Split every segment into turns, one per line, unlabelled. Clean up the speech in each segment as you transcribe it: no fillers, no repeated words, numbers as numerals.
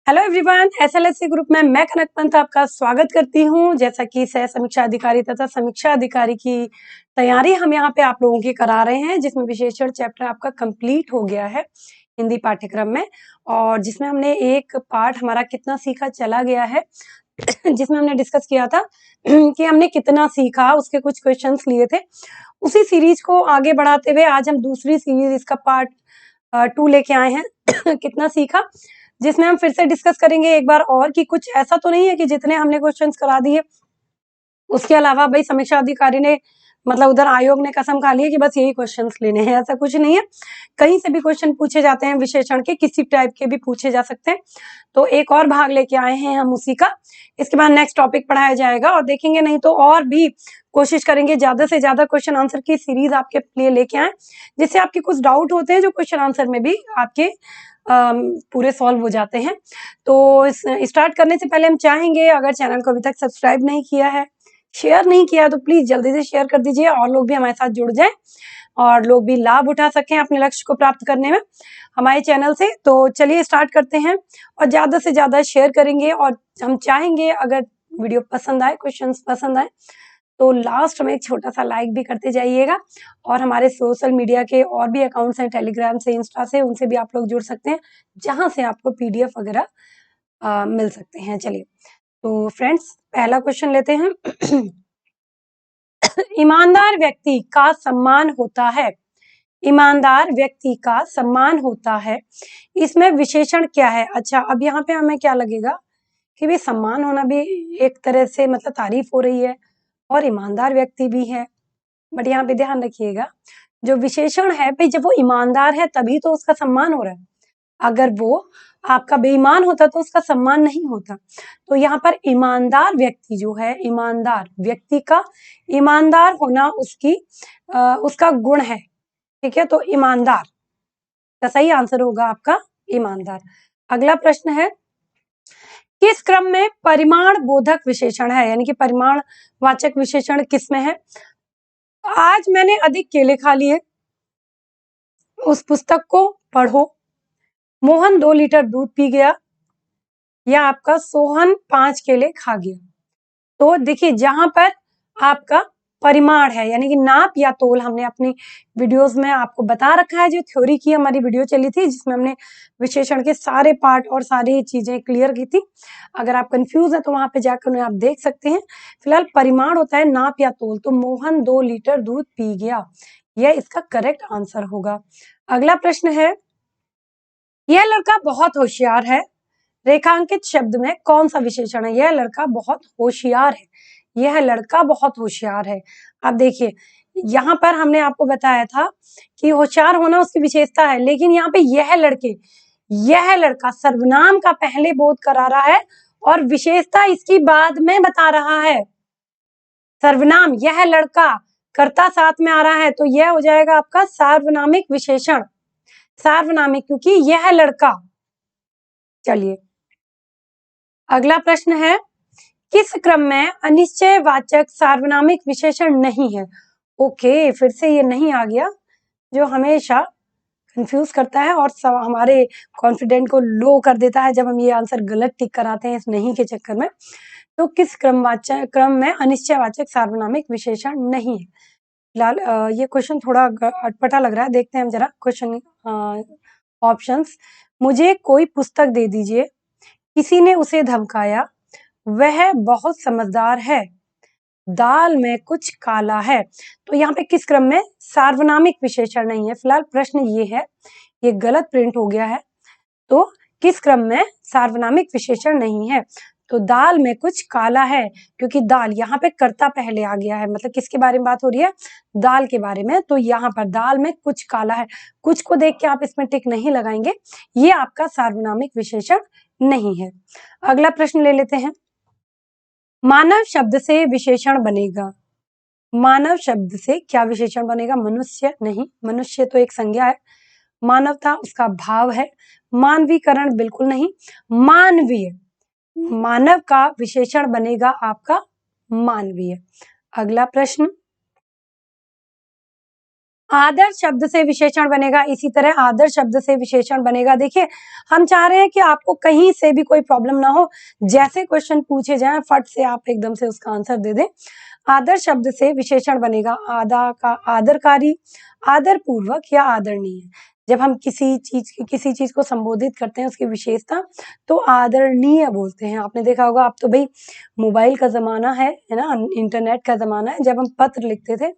Hello everyone, SLSC group में मैं कनक पंत आपका स्वागत करती हूं। जैसा कि सह समीक्षा अधिकारी तथा समीक्षा अधिकारी की तैयारी हम यहाँ पे आप लोगों की करा रहे हैं, जिसमें विशेषण चैप्टर आपका कंप्लीट हो गया है हिंदी पाठ्यक्रम में। और जिसमें हमने एक पार्ट हमारा कितना सीखा चला गया है जिसमें हमने डिस्कस किया था कि हमने कितना सीखा, उसके कुछ क्वेश्चंस लिए थे। उसी सीरीज को आगे बढ़ाते हुए आज हम दूसरी सीरीज इसका पार्ट 2 लेके आए हैं कितना सीखा, जिसमें हम फिर से डिस्कस करेंगे एक बार और कि कुछ ऐसा तो नहीं है कि जितने हमने क्वेश्चंस करा दिए उसके अलावा भाई समीक्षा अधिकारी ने मतलब उधर आयोग ने कसम खा ली है कि बस यही क्वेश्चंस लेने हैं। ऐसा कुछ नहीं है, कहीं से भी क्वेश्चन पूछे जाते हैं, विशेषण के किसी टाइप के भी पूछे जा सकते हैं। तो एक और भाग लेके आए हैं हम उसी का। इसके बाद नेक्स्ट टॉपिक पढ़ाया जाएगा और देखेंगे, नहीं तो और भी कोशिश करेंगे ज्यादा से ज्यादा क्वेश्चन आंसर की सीरीज आपके लिए लेके आए, जिससे आपके कुछ डाउट होते हैं जो क्वेश्चन आंसर में भी आपके पूरे सॉल्व हो जाते हैं। तो स्टार्ट करने से पहले हम चाहेंगे, अगर चैनल को अभी तक सब्सक्राइब नहीं किया है, शेयर नहीं किया, तो प्लीज जल्दी से शेयर कर दीजिए और लोग भी हमारे साथ जुड़ जाएं और लोग भी लाभ उठा सकें अपने लक्ष्य को प्राप्त करने में हमारे चैनल से। तो चलिए स्टार्ट करते हैं और ज्यादा से ज्यादा शेयर करेंगे। और हम चाहेंगे अगर वीडियो पसंद आए, क्वेश्चंस पसंद आए, तो लास्ट में एक छोटा सा लाइक भी करते जाइएगा। और हमारे सोशल मीडिया के और भी अकाउंट्स हैं, टेलीग्राम से, इंस्टा से, उनसे भी आप लोग जुड़ सकते हैं, जहां से आपको पीडीएफ वगैरह मिल सकते हैं। चलिए, तो फ्रेंड्स पहला क्वेश्चन लेते हैं ईमानदार व्यक्ति का सम्मान होता है। ईमानदार व्यक्ति का सम्मान होता है, इसमें विशेषण क्या है? अच्छा, अब यहाँ पे हमें क्या लगेगा कि भाई सम्मान होना भी एक तरह से मतलब तारीफ हो रही है और ईमानदार व्यक्ति भी है। बट यहाँ पे ध्यान रखिएगा, जो विशेषण है भाई, जब वो ईमानदार है तभी तो उसका सम्मान हो रहा है। अगर वो आपका बेईमान होता तो उसका सम्मान नहीं होता। तो यहाँ पर ईमानदार व्यक्ति जो है, ईमानदार व्यक्ति का ईमानदार होना उसका गुण है। ठीक है, तो ईमानदार का सही आंसर होगा आपका ईमानदार। अगला प्रश्न है, किस क्रम में परिमाण बोधक विशेषण है, यानी कि परिमाण वाचक विशेषण किस में है? आज मैंने अधिक केले खा लिए, उस पुस्तक को पढ़ो, मोहन 2 लीटर दूध पी गया, या आपका सोहन 5 केले खा गया। तो देखिए, जहां पर आपका परिमाण है यानी कि नाप या तोल, हमने अपनी वीडियोस में आपको बता रखा है, जो थ्योरी की हमारी वीडियो चली थी जिसमें हमने विशेषण के सारे पार्ट और सारी चीजें क्लियर की थी। अगर आप कंफ्यूज है तो वहां पे जाकर उन्हें आप देख सकते हैं। फिलहाल परिमाण होता है नाप या तोल, तो मोहन 2 लीटर दूध पी गया, यह इसका करेक्ट आंसर होगा। अगला प्रश्न है, यह लड़का बहुत होशियार है, रेखांकित शब्द में कौन सा विशेषण है? यह लड़का बहुत होशियार है, यह लड़का बहुत होशियार है। अब देखिए, यहाँ पर हमने आपको बताया था कि होशियार होना उसकी विशेषता है, लेकिन यहाँ पे यह लड़का सर्वनाम का पहले बोध करा रहा है और विशेषता इसकी बाद में बता रहा है। सर्वनाम यह लड़का, कर्ता साथ में आ रहा है, तो यह हो जाएगा आपका सार्वनामिक विशेषण, सार्वनामिक, क्योंकि यह लड़का। चलिए, अगला प्रश्न है, किस क्रम में अनिश्चयवाचक सार्वनामिक विशेषण नहीं है? ओके, फिर से ये नहीं आ गया जो हमेशा कंफ्यूज करता है और हमारे कॉन्फिडेंट को लो कर देता है जब हम ये आंसर गलत टिक कराते हैं इस नहीं के चक्कर में। तो किस क्रम में अनिश्चयवाचक सार्वनामिक विशेषण नहीं है? फिलहाल ये क्वेश्चन थोड़ा अटपटा लग रहा है, देखते हैं हम जरा क्वेश्चन ऑप्शंस। मुझे कोई पुस्तक दे दीजिए, किसी ने उसे धमकाया, वह बहुत समझदार है, दाल में कुछ काला है। तो यहाँ पे किस क्रम में सार्वनामिक विशेषण नहीं है? फिलहाल प्रश्न ये है, ये गलत प्रिंट हो गया है। तो किस क्रम में सार्वनामिक विशेषण नहीं है? तो दाल में कुछ काला है, क्योंकि दाल यहाँ पे कर्ता पहले आ गया है, मतलब किसके बारे में बात हो रही है? दाल के बारे में। तो यहाँ पर दाल में कुछ काला है, कुछ को देख के आप इसमें टिक नहीं लगाएंगे, ये आपका सार्वनामिक विशेषण नहीं है। अगला प्रश्न ले लेते हैं, मानव शब्द से विशेषण बनेगा। मानव शब्द से क्या विशेषण बनेगा? मनुष्य नहीं, मनुष्य तो एक संज्ञा है, मानवता उसका भाव है, मानवीकरण बिल्कुल नहीं, मानवीय, मानव का विशेषण बनेगा आपका मानवीय। अगला प्रश्न, आदर शब्द से विशेषण बनेगा, इसी तरह आदर शब्द से विशेषण बनेगा। देखिए हम चाह रहे हैं कि आपको कहीं से भी कोई प्रॉब्लम ना हो, जैसे क्वेश्चन पूछे जाए फट से आप एकदम से उसका आंसर दे दें। आदर शब्द से विशेषण बनेगा आदा का आदरकारी, आदर पूर्वक या आदरणीय। जब हम किसी चीज को संबोधित करते हैं उसकी विशेषता तो आदरणीय बोलते हैं। आपने देखा होगा, अब तो भाई मोबाइल का जमाना है ना, इंटरनेट का जमाना है। जब हम पत्र लिखते थे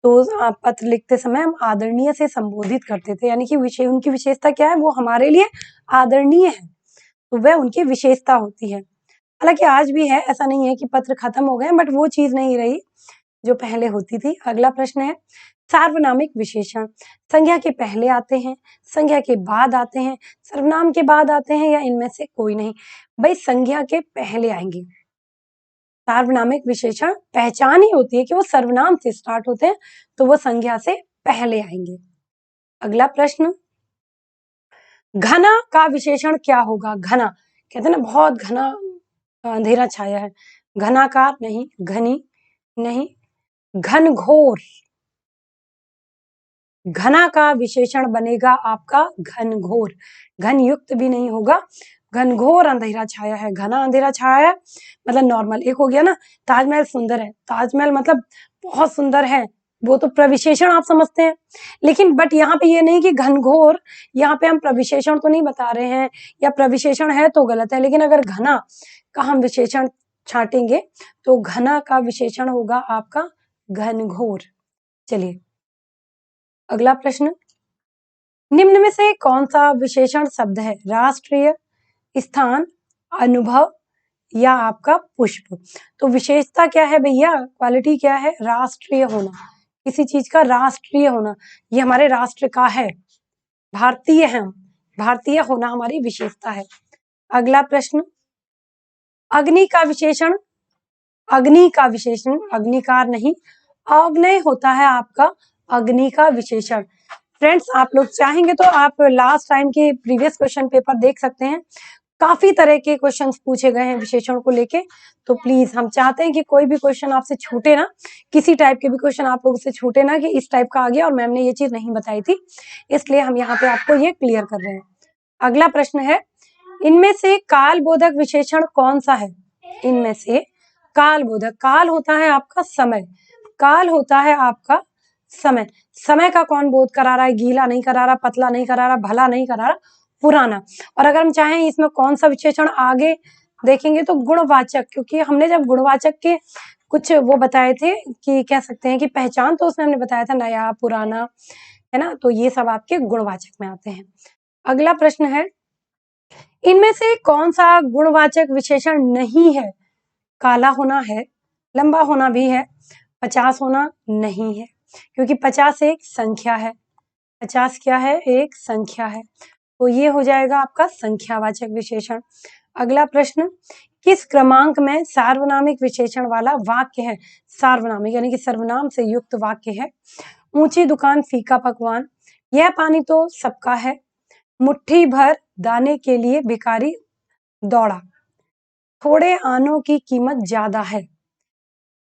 तो पत्र लिखते समय हम आदरणीय से संबोधित करते थे, यानी कि उनकी विशेषता क्या है, वो हमारे लिए आदरणीय है, तो वह उनकी विशेषता होती है। हालांकि आज भी है, ऐसा नहीं है कि पत्र खत्म हो गए, बट वो चीज नहीं रही जो पहले होती थी। अगला प्रश्न है सार्वनामिक विशेषण संज्ञा के पहले आते हैं, संज्ञा के बाद आते हैं, सर्वनाम के बाद आते हैं, या इनमें से कोई नहीं? भाई संज्ञा के पहले आएंगे। सार्वनामिक विशेषण पहचान ही होती है कि वो सर्वनाम से स्टार्ट होते हैं, तो वो संज्ञा से पहले आएंगे। अगला प्रश्न, घना का विशेषण क्या होगा? घना कहते हैं ना, बहुत घना अंधेरा छाया है। घनाकार नहीं, घनी नहीं, घनघोर। घना का विशेषण बनेगा आपका घनघोर। घन युक्त भी नहीं होगा, घनघोर अंधेरा छाया है। घना अंधेरा छाया है मतलब नॉर्मल। एक हो गया ना, ताजमहल सुंदर है, ताजमहल मतलब बहुत सुंदर है, वो तो प्रविशेषण आप समझते हैं। लेकिन बट यहाँ पे ये नहीं कि घनघोर, यहाँ पे हम प्रविशेषण तो नहीं बता रहे हैं, या प्रविशेषण है तो गलत है। लेकिन अगर घना का हम विशेषण छांटेंगे तो घना का विशेषण होगा आपका घनघोर। चलिए अगला प्रश्न, निम्न में से कौन सा विशेषण शब्द है? राष्ट्रीय, स्थान, अनुभव या आपका पुष्प? तो विशेषता क्या है भैया, क्वालिटी क्या है? राष्ट्रीय होना, किसी चीज का राष्ट्रीय होना, ये हमारे राष्ट्र का है, भारतीय है, भारतीय होना हमारी विशेषता है। अगला प्रश्न, अग्नि का विशेषण, अग्नि का विशेषण अग्निकार नहीं, अग्नय होता है आपका अग्नि का विशेषण। फ्रेंड्स आप लोग चाहेंगे तो आप लास्ट टाइम के प्रीवियस क्वेश्चन पेपर देख सकते हैं, काफी तरह के क्वेश्चंस पूछे गए हैं विशेषण को लेके। तो प्लीज हम चाहते हैं कि कोई भी क्वेश्चन आपसे छूटे ना, किसी टाइप के भी क्वेश्चन आप लोगों से छूटे ना कि इस टाइप का आ गया और मैम ने ये चीज नहीं बताई थी, इसलिए हम यहाँ पे आपको ये क्लियर कर रहे हैं। अगला प्रश्न है, इनमें से काल बोधक विशेषण कौन सा है? इनमें से काल बोधक, काल होता है आपका समय, काल होता है आपका समय। समय का कौन बोध करा रहा है? गीला नहीं करा रहा, पतला नहीं करा रहा, भला नहीं करा रहा, पुराना। और अगर हम चाहें इसमें कौन सा विशेषण आगे देखेंगे तो गुणवाचक, क्योंकि हमने जब गुणवाचक के कुछ वो बताए थे कि कह सकते हैं कि पहचान, तो उसमें हमने बताया था नया, पुराना, है ना, तो ये सब आपके गुणवाचक में आते हैं। अगला प्रश्न है, इनमें से कौन सा गुणवाचक विशेषण नहीं है? काला होना है, लंबा होना भी है, 50 होना नहीं है, क्योंकि 50 एक संख्या है। 50 क्या है? एक संख्या है, तो ये हो जाएगा आपका संख्यावाचक विशेषण। अगला प्रश्न, किस क्रमांक में सार्वनामिक विशेषण वाला वाक्य है? सार्वनामिक यानी कि सर्वनाम से युक्त वाक्य है। ऊंची दुकान फीका पकवान, यह पानी तो सबका है, मुट्ठी भर दाने के लिए भिखारी दौड़ा, थोड़े आनों की कीमत ज्यादा है।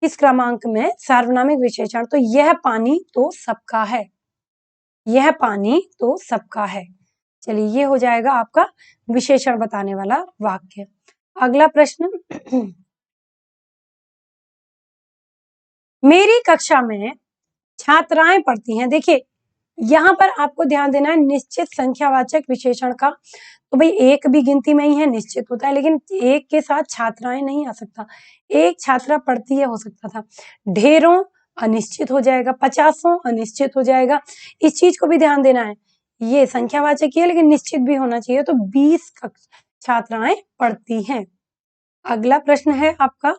इस क्रमांक में सार्वनामिक विशेषण, तो यह पानी तो सबका है, यह पानी तो सबका है। चलिए ये हो जाएगा आपका विशेषण बताने वाला वाक्य। अगला प्रश्न, मेरी कक्षा में छात्राएं पढ़ती हैं। देखिए यहाँ पर आपको ध्यान देना है निश्चित संख्यावाचक विशेषण का, तो भाई एक भी गिनती में ही है, निश्चित होता है, लेकिन एक के साथ छात्राएं नहीं आ सकता। एक छात्रा पढ़ती है हो सकता था, ढेरों अनिश्चित हो जाएगा, 50 अनिश्चित हो जाएगा। इस चीज को भी ध्यान देना है, ये संख्यावाचक ही है लेकिन निश्चित भी होना चाहिए, तो 20 छात्राएं पढ़ती हैं। अगला प्रश्न है आपका,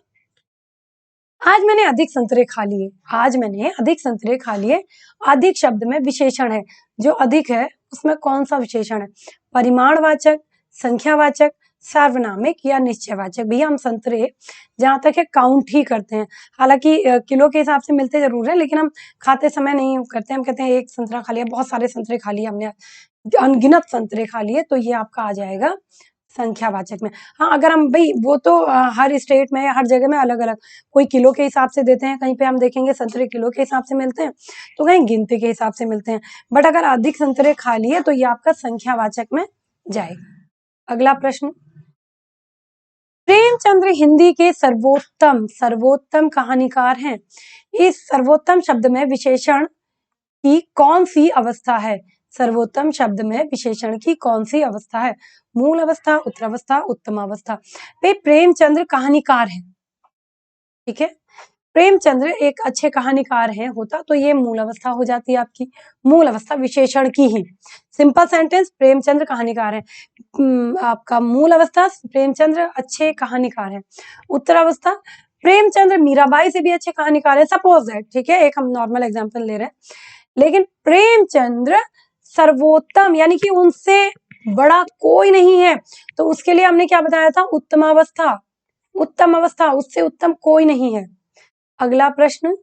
आज मैंने अधिक संतरे खा लिए, आज मैंने अधिक संतरे खा लिए, अधिक शब्द में विशेषण है, जो अधिक है उसमें कौन सा विशेषण है? परिमाणवाचक, संख्यावाचक, सार्वनामिक या निश्चयवाचक? भैया हम संतरे जहां तक है काउंट ही करते हैं, हालांकि किलो के हिसाब से मिलते जरूर है, लेकिन हम खाते समय नहीं करते, हम कहते हैं एक संतरा खा लिया, बहुत सारे संतरे खा लिए हमने, अनगिनत संतरे खा लिए, तो ये आपका आ जाएगा संख्यावाचक में। हाँ, अगर हम भाई वो तो हर स्टेट में हर जगह में अलग अलग, कोई किलो के हिसाब से देते हैं, कहीं पे हम देखेंगे संतरे किलो के हिसाब से मिलते हैं, तो कहीं गिनती के हिसाब से मिलते हैं। बट अगर अधिक संतरे खा लिए तो ये आपका संख्यावाचक में जाएगा। अगला प्रश्न, प्रेमचंद्र हिंदी के सर्वोत्तम कहानीकार हैं। इस सर्वोत्तम शब्द में विशेषण की कौन सी अवस्था है? सर्वोत्तम शब्द में विशेषण की कौन सी अवस्था है? मूल अवस्था, उत्तरावस्था, उत्तम अवस्था। भाई प्रेमचंद्र कहानीकार है, ठीक है, प्रेमचंद्र एक अच्छे कहानीकार हैं होता तो ये मूल अवस्था हो जाती है आपकी, मूल अवस्था विशेषण की ही। सिंपल सेंटेंस, प्रेमचंद्र कहानीकार है। आपका मूल अवस्था, प्रेमचंद्र अच्छे कहानीकार हैं। उत्तरावस्था, प्रेमचंद्र मीराबाई से भी अच्छे कहानीकार है, सपोज दैट, ठीक है, एक हम नॉर्मल एग्जांपल ले रहे हैं। लेकिन प्रेमचंद्र सर्वोत्तम यानी कि उनसे बड़ा कोई नहीं है, तो उसके लिए हमने क्या बताया था? उत्तमावस्था, उत्तम अवस्था, उससे उत्तम कोई नहीं है। अगला प्रश्न,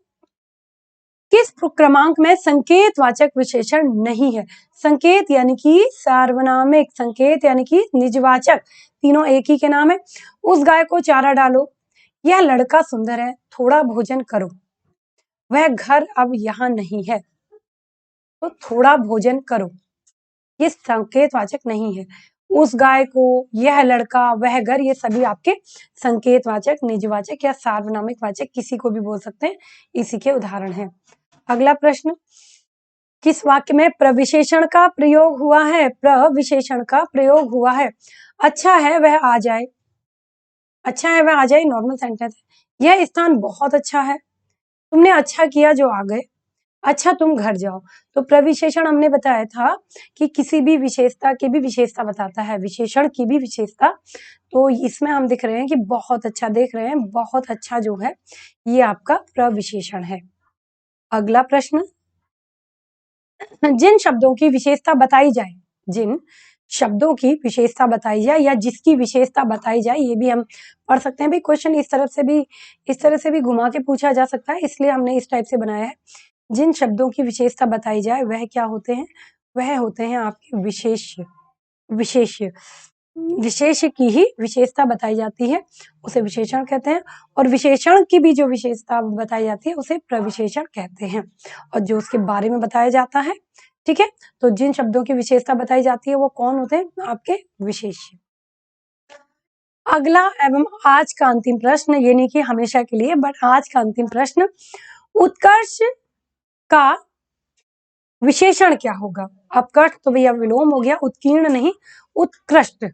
किस क्रमांक में संकेतवाचक विशेषण नहीं है? संकेत यानी कि सार्वनामिक, संकेत यानी कि निजवाचक, तीनों एक ही के नाम है। उस गाय को चारा डालो, यह लड़का सुंदर है, थोड़ा भोजन करो, वह घर अब यहाँ नहीं है, तो थोड़ा भोजन करो, ये संकेतवाचक नहीं है। उस गाय को, यह लड़का, वह घर, ये सभी आपके संकेतवाचक, निजवाचक या सार्वनामिक वाचक किसी को भी बोल सकते हैं, इसी के उदाहरण हैं। अगला प्रश्न, किस वाक्य में प्रविशेषण का प्रयोग हुआ है? प्रविशेषण का प्रयोग हुआ है। अच्छा है वह आ जाए, अच्छा है वह आ जाए नॉर्मल सेंटेंस है। यह स्थान बहुत अच्छा है, तुमने अच्छा किया जो आ गए, अच्छा तुम घर जाओ। तो प्रविशेषण हमने बताया था कि किसी भी विशेषता की भी विशेषता बताता है, विशेषण की भी विशेषता। तो इसमें हम दिख रहे हैं कि बहुत अच्छा, देख रहे हैं बहुत अच्छा जो है ये आपका प्रविशेषण है। अगला प्रश्न, जिन शब्दों की विशेषता बताई जाए, जिन शब्दों की विशेषता बताई जाए या जिसकी विशेषता बताई जाए, ये भी हम पढ़ सकते हैं। भाई क्वेश्चन इस तरह से भी घुमा के पूछा जा सकता है, इसलिए हमने इस टाइप से बनाया है। जिन शब्दों की विशेषता बताई जाए वह क्या होते हैं? वह होते हैं आपके विशेष्य। विशेष्य, विशेष की ही विशेषता बताई जाती है, उसे विशेषण कहते हैं। और विशेषण की भी जो विशेषता बताई जाती है उसे प्रविशेषण कहते हैं, और जो उसके बारे में बताया जाता है, ठीक है। तो जिन शब्दों की विशेषता बताई जाती है वो कौन होते हैं? आपके विशेष्य। अगला एवं आज का अंतिम प्रश्न, ये नहीं कि हमेशा के लिए, बट आज का अंतिम प्रश्न, उत्कर्ष का विशेषण क्या होगा? अपकर्ष तो भैया विलोम हो गया, उत्कीर्ण नहीं, उत्कृष्ट।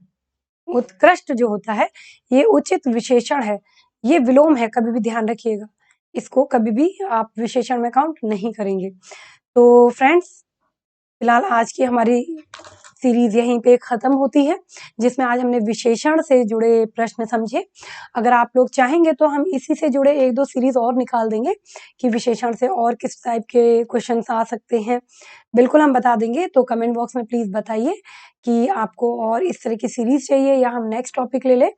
उत्कृष्ट जो होता है ये उचित विशेषण है, ये विलोम है, कभी भी ध्यान रखिएगा, इसको कभी भी आप विशेषण में काउंट नहीं करेंगे। तो फ्रेंड्स, फिलहाल आज की हमारी सीरीज यहीं पे खत्म होती है, जिसमें आज हमने विशेषण से जुड़े प्रश्न समझे। अगर आप लोग चाहेंगे तो हम इसी से जुड़े 1-2 सीरीज और निकाल देंगे कि विशेषण से और किस टाइप के क्वेश्चन आ सकते हैं, बिल्कुल हम बता देंगे। तो कमेंट बॉक्स में प्लीज बताइए कि आपको और इस तरह की सीरीज चाहिए या हम नेक्स्ट टॉपिक ले लें।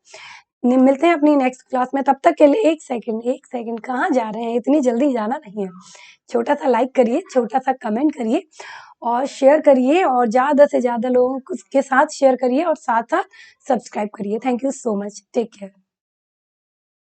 मिलते हैं अपनी नेक्स्ट क्लास में, तब तक के लिए एक सेकंड कहाँ जा रहे हैं? इतनी जल्दी जाना नहीं है। छोटा सा लाइक करिए, छोटा सा कमेंट करिए और शेयर करिए, और ज्यादा से ज्यादा लोगों के साथ शेयर करिए और साथ साथ सब्सक्राइब करिए। Thank you so much, take care.